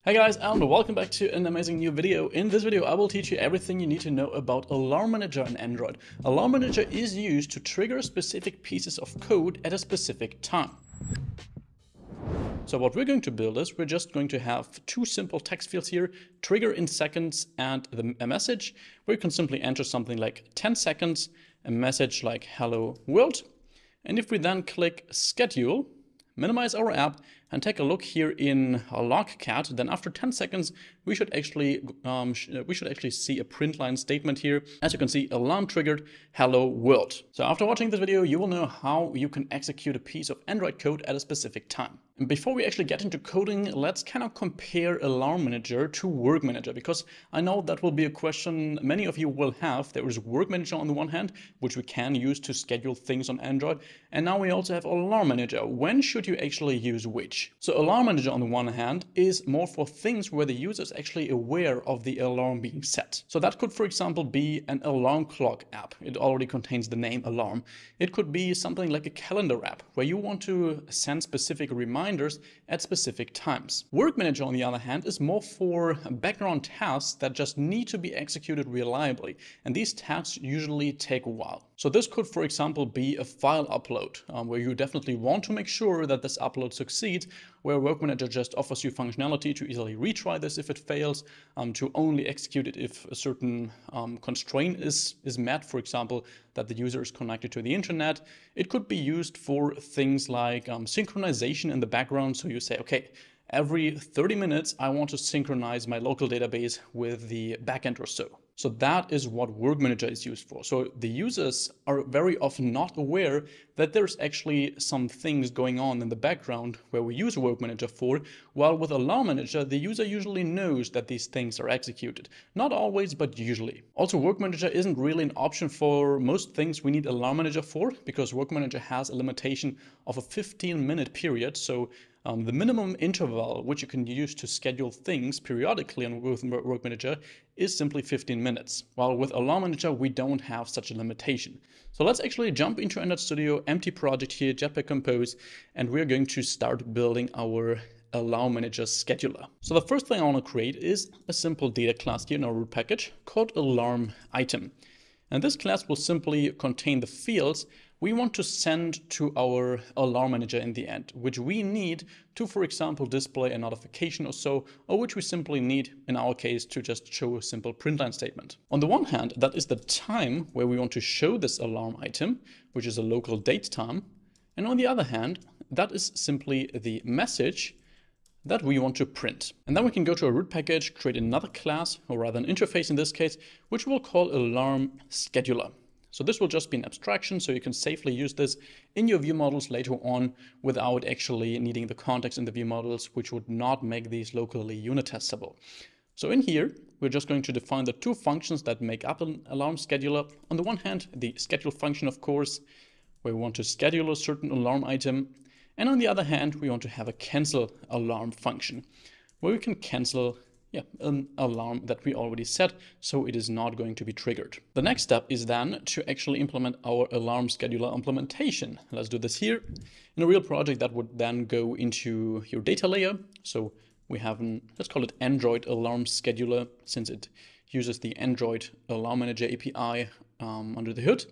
Hey guys, and welcome back to an amazing new video. In this video I will teach you everything you need to know about AlarmManager in Android. AlarmManager is used to trigger specific pieces of code at a specific time. So what we're going to build is we're just going to have two simple text fields here, trigger in seconds and a message, where you can simply enter something like 10 seconds, a message like hello world. And if we then click schedule, minimize our app and take a look here in logcat, then after 10 seconds we should actually see a print line statement here. As you can see, alarm triggered, hello world. So after watching this video, you will know how you can execute a piece of Android code at a specific time. And before we actually get into coding, let's kind of compare AlarmManager to Work Manager, because I know that will be a question many of you will have. There is Work Manager on the one hand, which we can use to schedule things on Android, and now we also have AlarmManager. When should you actually use which? So AlarmManager on the one hand is more for things where the user is actually aware of the alarm being set. So that could, for example, be an alarm clock app. It already contains the name alarm. It could be something like a calendar app where you want to send specific reminders at specific times. Work Manager, on the other hand, is more for background tasks that just need to be executed reliably, and these tasks usually take a while. So this could, for example, be a file upload, where you definitely want to make sure that this upload succeeds, where Work Manager just offers you functionality to easily retry this if it fails, to only execute it if a certain constraint is met, for example, that the user is connected to the internet. It could be used for things like synchronization in the background. So you say, okay, every 30 minutes, I want to synchronize my local database with the backend or so. So that is what Work Manager is used for. So the users are very often not aware that there's actually some things going on in the background where we use Work Manager for, while with Alarm Manager, the user usually knows that these things are executed. Not always, but usually. Also, Work Manager isn't really an option for most things we need Alarm Manager for, because Work Manager has a limitation of a 15-minute period. So the minimum interval which you can use to schedule things periodically on Work Manager is simply 15 minutes, while with Alarm Manager we don't have such a limitation. So let's actually jump into Android Studio, empty project here, Jetpack Compose, and we're going to start building our Alarm Manager scheduler. So the first thing I want to create is a simple data class here in our root package called alarm item. And this class will simply contain the fields we want to send to our Alarm Manager in the end, which we need to, for example, display a notification or so, or which we simply need, in our case, to just show a simple print line statement. On the one hand, that is the time where we want to show this alarm item, which is a local date time. And on the other hand, that is simply the message that we want to print. And then we can go to a root package, create another class, or rather an interface in this case, which we'll call alarm scheduler. So this will just be an abstraction, so you can safely use this in your view models later on without actually needing the context in the view models, which would not make these locally unit testable. So in here, we're just going to define the two functions that make up an alarm scheduler. On the one hand, the schedule function, of course, where we want to schedule a certain alarm item. And on the other hand, we want to have a cancel alarm function, where we can cancel an alarm that we already set, so it is not going to be triggered. The next step is then to actually implement our alarm scheduler implementation. Let's do this here in a real project that would then go into your data layer. So we have let's call it Android alarm scheduler, since it uses the Android Alarm Manager API under the hood.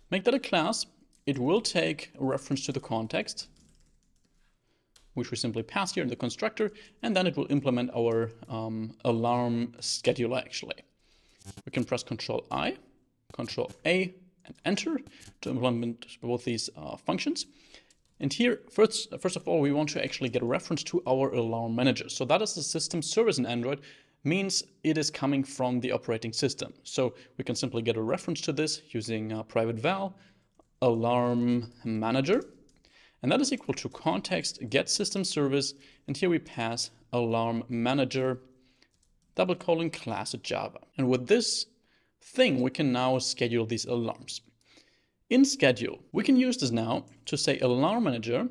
Make that a class. It will take a reference to the context, which we simply pass here in the constructor, and then it will implement our alarm scheduler actually. We can press Ctrl-I, Ctrl-A, and Enter to implement both these functions. And here, first of all, we want to actually get a reference to our alarm manager. So that is the system service in Android, means it is coming from the operating system. So we can simply get a reference to this using private val alarm manager. And that is equal to context get system service, and here we pass alarm manager ; class at Java. And with this thing, we can now schedule these alarms. In schedule, we can use this now to say alarm manager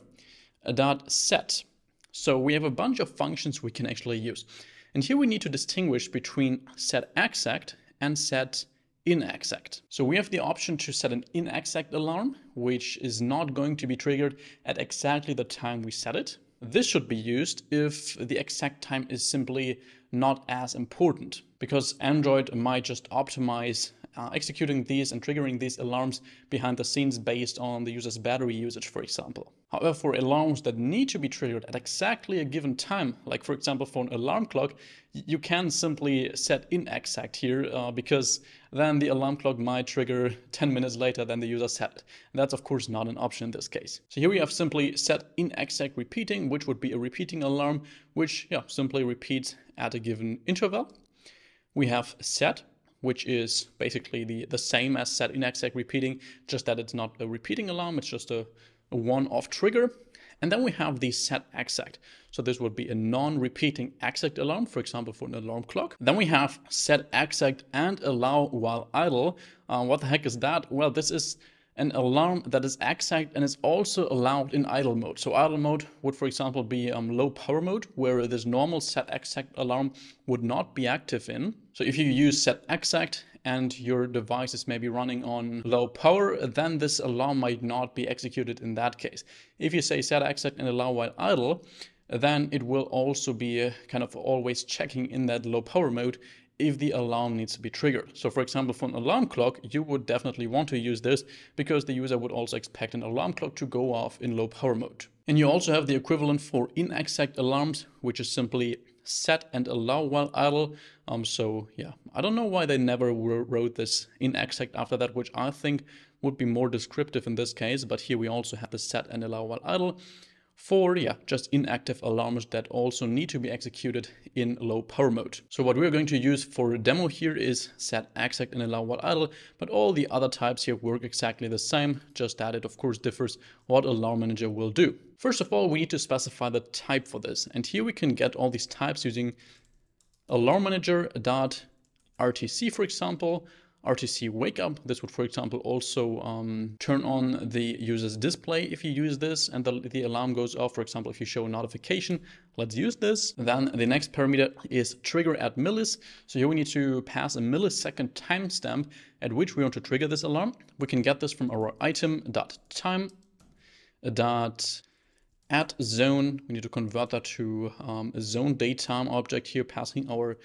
dot set. So we have a bunch of functions we can actually use. And here we need to distinguish between set exact and set inexact. So we have the option to set an inexact alarm, which is not going to be triggered at exactly the time we set it. This should be used if the exact time is simply not as important, because Android might just optimize executing these and triggering these alarms behind the scenes based on the user's battery usage, for example. However, for alarms that need to be triggered at exactly a given time, like for example for an alarm clock, you can simply set inexact here because then the alarm clock might trigger 10 minutes later than the user set it. And that's of course not an option in this case. So here we have simply set inexact repeating, which would be a repeating alarm, which simply repeats at a given interval. We have set, which is basically the same as set inexact repeating, just that it's not a repeating alarm, it's just a one-off trigger. And then we have the set exact. So this would be a non-repeating exact alarm, for example, for an alarm clock. Then we have set exact and allow while idle. What the heck is that? Well, this is an alarm that is exact and is also allowed in idle mode. So idle mode would, for example, be low power mode, where this normal set exact alarm would not be active in. So if you use set exact and your device is maybe running on low power, then this alarm might not be executed in that case. If you say set exact and allow while idle, then it will also be kind of always checking in that low power mode if the alarm needs to be triggered. So for example, for an alarm clock, you would definitely want to use this because the user would also expect an alarm clock to go off in low power mode. And you also have the equivalent for inexact alarms, which is simply set and allow while idle. So yeah, I don't know why they never wrote this inexact after that, which I think would be more descriptive in this case. But here we also have the set and allow while idle for just inactive alarms that also need to be executed in low power mode. So what we're going to use for a demo here is set exact and allow while idle, but all the other types here work exactly the same, just that it of course differs what AlarmManager will do. First of all, we need to specify the type for this, and here we can get all these types using AlarmManager.RTC, for example. RTC wake up. This would, for example, also turn on the user's display if you use this and the alarm goes off. For example, if you show a notification, let's use this. Then the next parameter is trigger at millis. So here we need to pass a millisecond timestamp at which we want to trigger this alarm. We can get this from our item.time.add_zone. We need to convert that to a zone datetime object here, passing our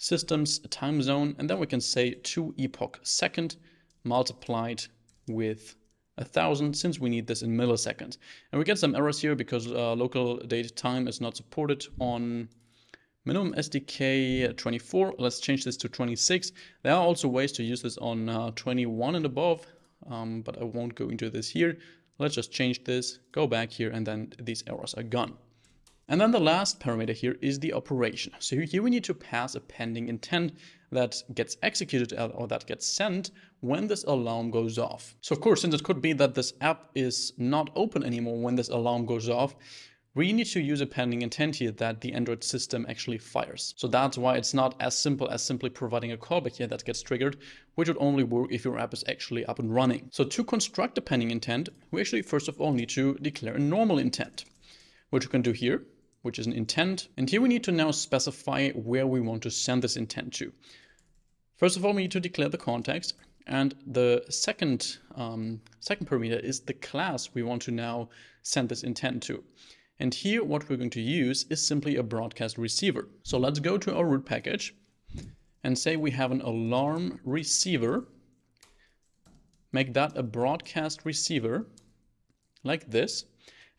system's time zone, and then we can say 2 epoch second multiplied with 1000, since we need this in milliseconds. And we get some errors here because local date time is not supported on minimum SDK 24. Let's change this to 26. There are also ways to use this on 21 and above, but I won't go into this here. Let's just change this, go back here, and then these errors are gone. And then the last parameter here is the operation. So here we need to pass a pending intent that gets executed or that gets sent when this alarm goes off. So of course, since it could be that this app is not open anymore when this alarm goes off, we need to use a pending intent here that the Android system actually fires. So that's why it's not as simple as simply providing a callback here that gets triggered, which would only work if your app is actually up and running. So to construct a pending intent, we actually first of all need to declare a normal intent, which we can do here, which is an intent. And here we need to now specify where we want to send this intent to. First of all, we need to declare the context. And the second parameter is the class we want to now send this intent to. And here what we're going to use is simply a broadcast receiver. So let's go to our root package and say we have an alarm receiver. Make that a broadcast receiver like this.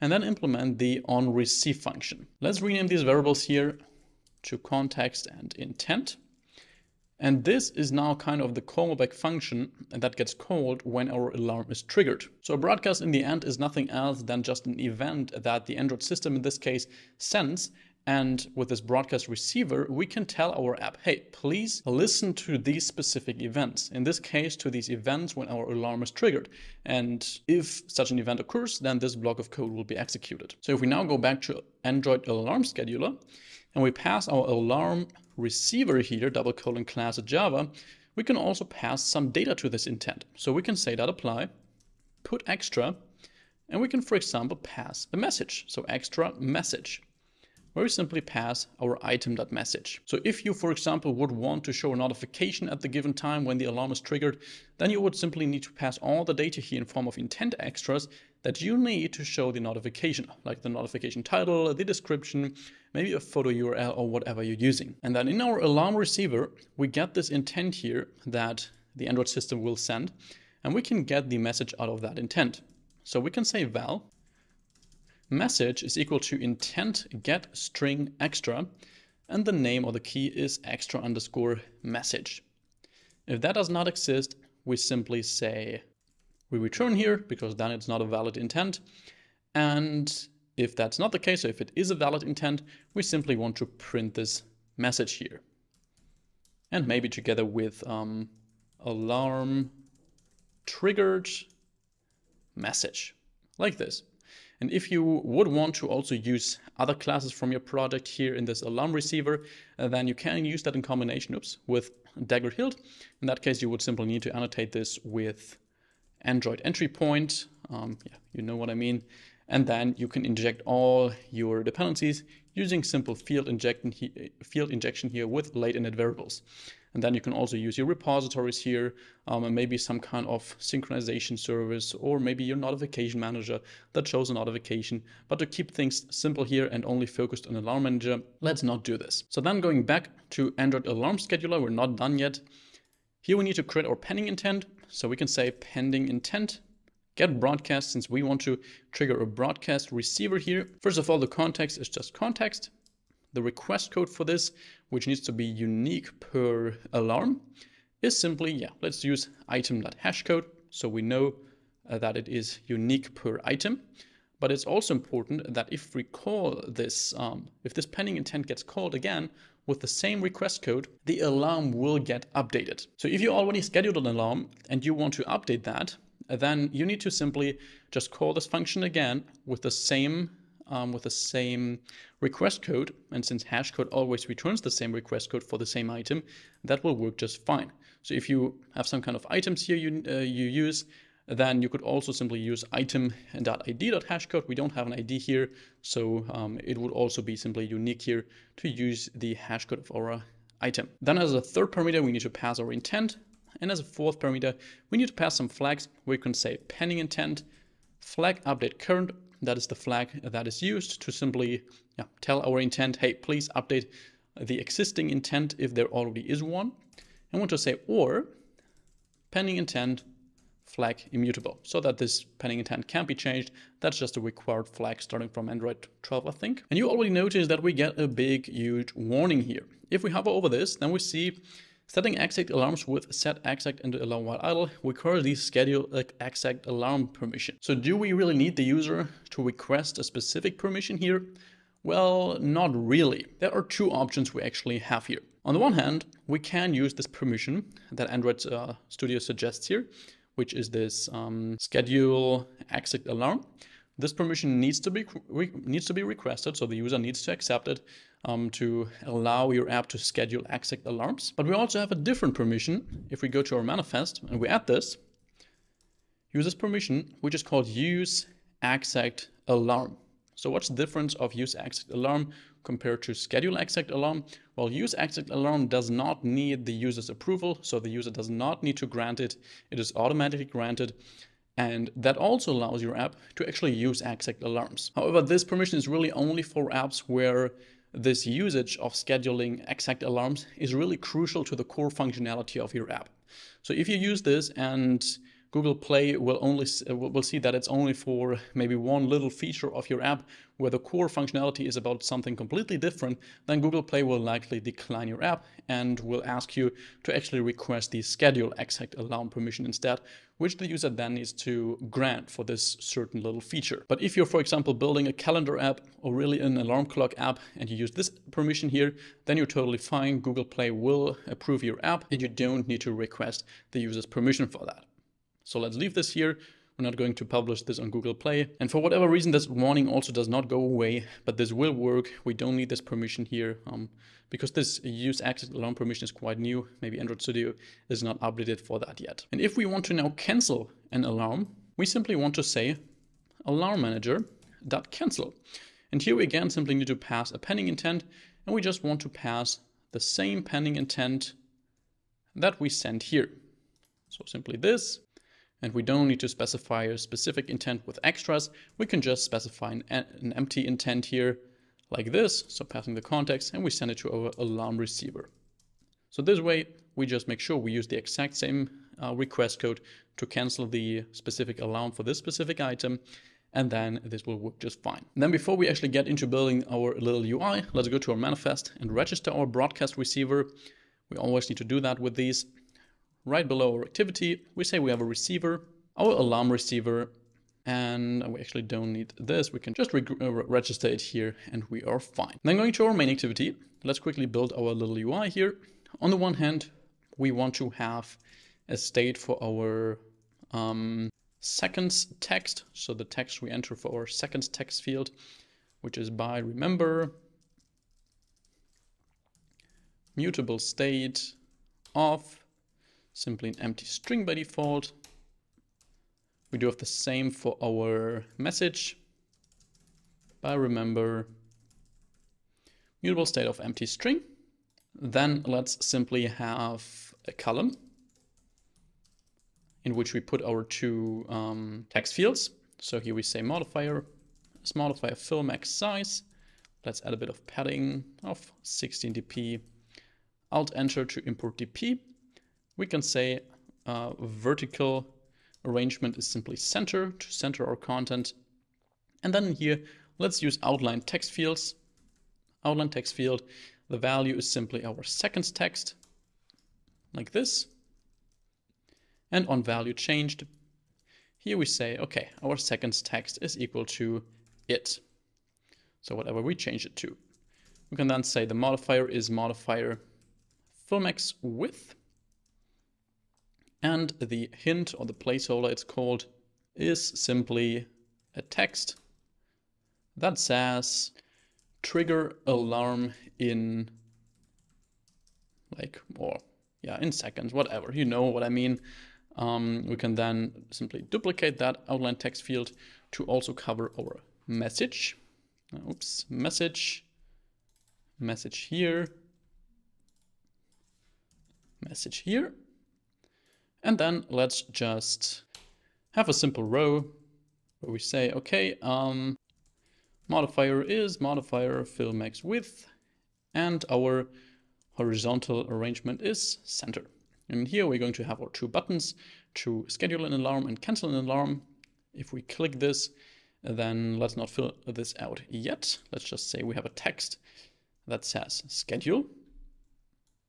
And then implement the onReceive function. Let's rename these variables here to context and intent. And this is now kind of the callback function that gets called when our alarm is triggered. So a broadcast in the end is nothing else than just an event that the Android system in this case sends. And with this broadcast receiver, we can tell our app, hey, please listen to these specific events. In this case, to these events when our alarm is triggered. And if such an event occurs, then this block of code will be executed. So if we now go back to Android Alarm Scheduler and we pass our alarm receiver here, ;class Java, we can also pass some data to this intent. So we can say that apply, put extra, and we can, for example, pass a message. So extra message, where we simply pass our item.message. So if you, for example, would want to show a notification at the given time when the alarm is triggered, then you would simply need to pass all the data here in form of intent extras that you need to show the notification, like the notification title, the description, maybe a photo URL or whatever you're using. And then in our alarm receiver, we get this intent here that the Android system will send, and we can get the message out of that intent. So we can say val message is equal to intent get string extra, and the name or the key is extra underscore message. If that does not exist, we simply say we return here, because then it's not a valid intent. And if that's not the case, so if it is a valid intent, we simply want to print this message here. And maybe together with alarm triggered message, like this. And if you would want to also use other classes from your project here in this alarm receiver, then you can use that in combination with dagger hilt. In that case, you would simply need to annotate this with Android entry point. Yeah, you know what I mean. And then you can inject all your dependencies using simple field injection here with late init variables. And then you can also use your repositories here, and maybe some kind of synchronization service, or maybe your notification manager that shows a notification. But to keep things simple here and only focused on AlarmManager, let's not do this. So then going back to Android Alarm Scheduler, we're not done yet. Here we need to create our pending intent. So we can say pending intent get broadcast, since we want to trigger a broadcast receiver here. First of all, the context is just context. The request code for this, which needs to be unique per alarm, is simply, yeah, let's use item.hashcode, so we know that it is unique per item. But it's also important that if we call this, if this pending intent gets called again with the same request code, the alarm will get updated. So if you already scheduled an alarm and you want to update that, then you need to simply just call this function again with the same request code. And since hashcode always returns the same request code for the same item, that will work just fine. So if you have some kind of items here you use, then you could also simply use item.id.hashcode. We don't have an ID here, so it would also be simply unique here to use the hashcode of our item. Then as a third parameter, we need to pass our intent. And as a fourth parameter, we need to pass some flags. We can say pending intent, flag update current. That is the flag that is used to simply tell our intent, hey, please update the existing intent if there already is one. I want to say or pending intent flag immutable, so that this pending intent can't be changed. That's just a required flag starting from Android 12, I think. And you already noticed that we get a big, huge warning here. If we hover over this, then we see setting exact alarms with set exact and alarm while idle requires the schedule exact alarm permission. So do we really need the user to request a specific permission here? Well, not really. There are two options we actually have here. On the one hand, we can use this permission that Android Studio suggests here, which is this schedule exact alarm. This permission needs to be requested, so the user needs to accept it to allow your app to schedule exact alarms. But we also have a different permission. If we go to our manifest and we add this, use this permission, which is called use exact alarm. So what's the difference of use exact alarm compared to schedule exact alarm? Well, use exact alarm does not need the user's approval, so the user does not need to grant it. It is automatically granted. And that also allows your app to actually use exact alarms. However, this permission is really only for apps where this usage of scheduling exact alarms is really crucial to the core functionality of your app. So if you use this and Google Play will see that it's only for maybe one little feature of your app where the core functionality is about something completely different, then Google Play will likely decline your app and will ask you to actually request the schedule exact alarm permission instead, which the user then needs to grant for this certain little feature. But if you're, for example, building a calendar app or really an alarm clock app and you use this permission here, then you're totally fine. Google Play will approve your app and you don't need to request the user's permission for that. So let's leave this here. We're not going to publish this on Google Play. And for whatever reason, this warning also does not go away, but this will work. We don't need this permission here because this use exact alarm permission is quite new. Maybe Android Studio is not updated for that yet. And if we want to now cancel an alarm, we simply want to say AlarmManager.cancel. And here we again simply need to pass a pending intent, and we just want to pass the same pending intent that we sent here. So simply this. and we don't need to specify a specific intent with extras. We can just specify an empty intent here like this, so passing the context, and we send it to our alarm receiver. So this way, we just make sure we use the exact same request code to cancel the specific alarm for this specific item, and then this will work just fine. And then before we actually get into building our little UI, let's go to our manifest and register our broadcast receiver. We always need to do that with these. Right below our activity, we say we have a receiver, our alarm receiver, and we actually don't need this. We can just register it here and we are fine. Then going to our main activity, let's quickly build our little UI here. On the one hand, we want to have a state for our seconds text. So the text we enter for our seconds text field, which is by remember mutable state of simply an empty string by default. We do have the same for our message by remember mutable state of empty string. Then let's simply have a column in which we put our two text fields. So here we say modifier, let's modify fill max size. Let's add a bit of padding of 16 dp. Alt enter to import dp. We can say vertical arrangement is simply center to center our content. And then here, let's use outline text fields. Outline text field, the value is simply our seconds text, like this. And on value changed, here we say, okay, our seconds text is equal to it. So whatever we change it to. We can then say the modifier is modifier fill max width. And the hint or the placeholder it's called is simply a text that says trigger alarm in in seconds, whatever, you know what I mean. We can then simply duplicate that outline text field to also cover our message. Message here, message here. And then let's just have a simple row where we say, okay, modifier is modifier fill max width, and our horizontal arrangement is center. And here we're going to have our two buttons to schedule an alarm and cancel an alarm. If we click this, then let's not fill this out yet. Let's just say we have a text that says schedule,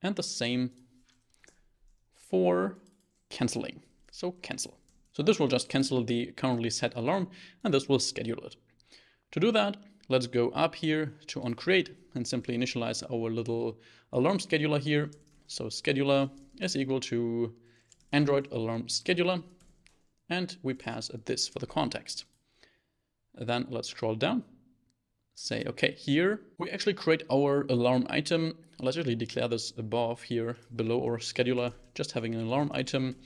and the same for canceling. So cancel. So this will just cancel the currently set alarm, and this will schedule it. To do that, let's go up here to onCreate and simply initialize our little alarm scheduler here. So scheduler is equal to Android alarm scheduler, and we pass this for the context. Then let's scroll down, say, okay, here we actually create our alarm item. Let's actually declare this above here below our scheduler, just having an alarm item,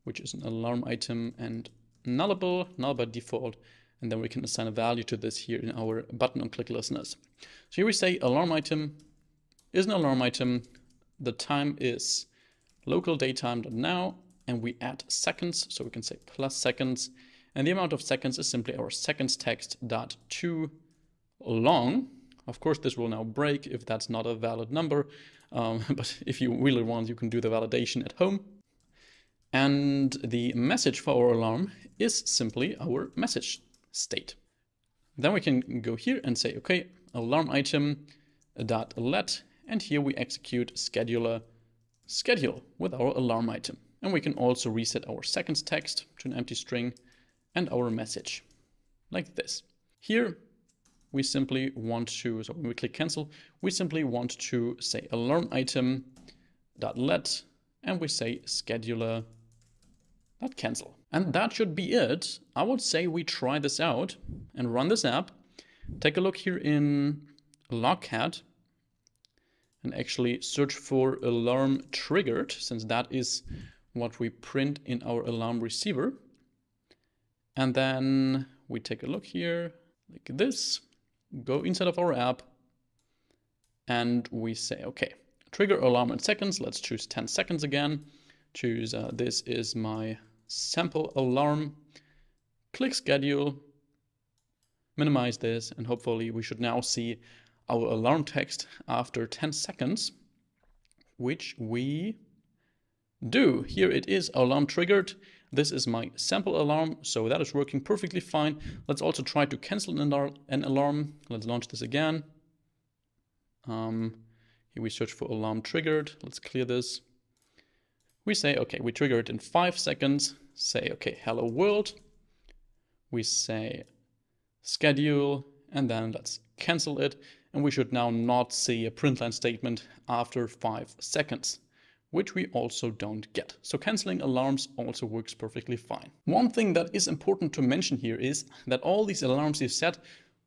which is an alarm item and nullable, null by default. And then we can assign a value to this here in our button on click listeners. So here we say alarm item is an alarm item. The time is local datetime.now, and we add seconds. So we can say plus seconds. And the amount of seconds is simply our seconds text dot to long. Of course, this will now break if that's not a valid number. But if you really want, you can do the validation at home. And the message for our alarm is simply our message state. Then we can go here and say, okay, alarm item dot let, and here we execute scheduler schedule with our alarm item. And we can also reset our seconds text to an empty string and our message like this. Here we simply want to, so when we click cancel, we simply want to say alarm item dot let, and we say scheduler dot cancel. And that should be it. I would say we try this out and run this app. Take a look here in Logcat and actually search for alarm triggered, since that is what we print in our alarm receiver. And then we take a look here like this, go inside of our app, and we say, okay, trigger alarm in seconds. Let's choose 10 seconds again. Choose this is my sample alarm, click schedule, minimize this, and hopefully we should now see our alarm text after 10 seconds, which we do. Here it is, alarm triggered. This is my sample alarm, so that is working perfectly fine. Let's also try to cancel an alarm. Let's launch this again. Here we search for alarm triggered. Let's clear this. We say, okay, we trigger it in 5 seconds. Say, okay, hello world. We say schedule, and then let's cancel it. And we should now not see a print line statement after 5 seconds, which we also don't get. So canceling alarms also works perfectly fine. One thing that is important to mention here is that all these alarms you set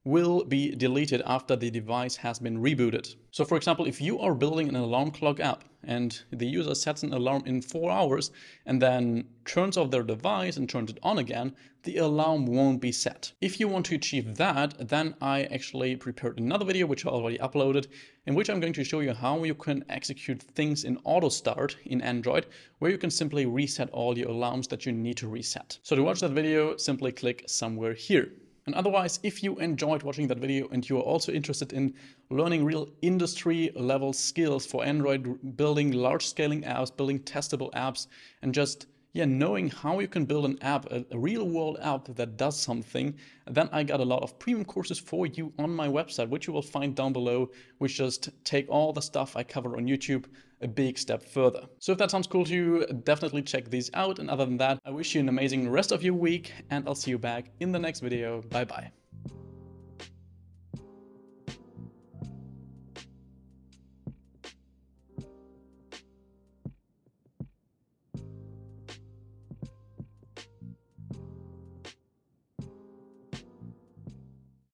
will be deleted after the device has been rebooted. So for example, if you are building an alarm clock app and the user sets an alarm in 4 hours and then turns off their device and turns it on again, the alarm won't be set. If you want to achieve that, then I actually prepared another video, which I already uploaded, in which I'm going to show you how you can execute things in auto start in Android, where you can simply reset all your alarms that you need to reset. So to watch that video, simply click somewhere here. And otherwise, if you enjoyed watching that video and you are also interested in learning real industry level skills for Android, building large scaling apps, building testable apps, and just knowing how you can build an app, a real world app that does something, then I got a lot of premium courses for you on my website, which you will find down below, which just take all the stuff I cover on YouTube a big step further. So if that sounds cool to you, definitely check these out. And other than that, I wish you an amazing rest of your week, and I'll see you back in the next video. Bye bye.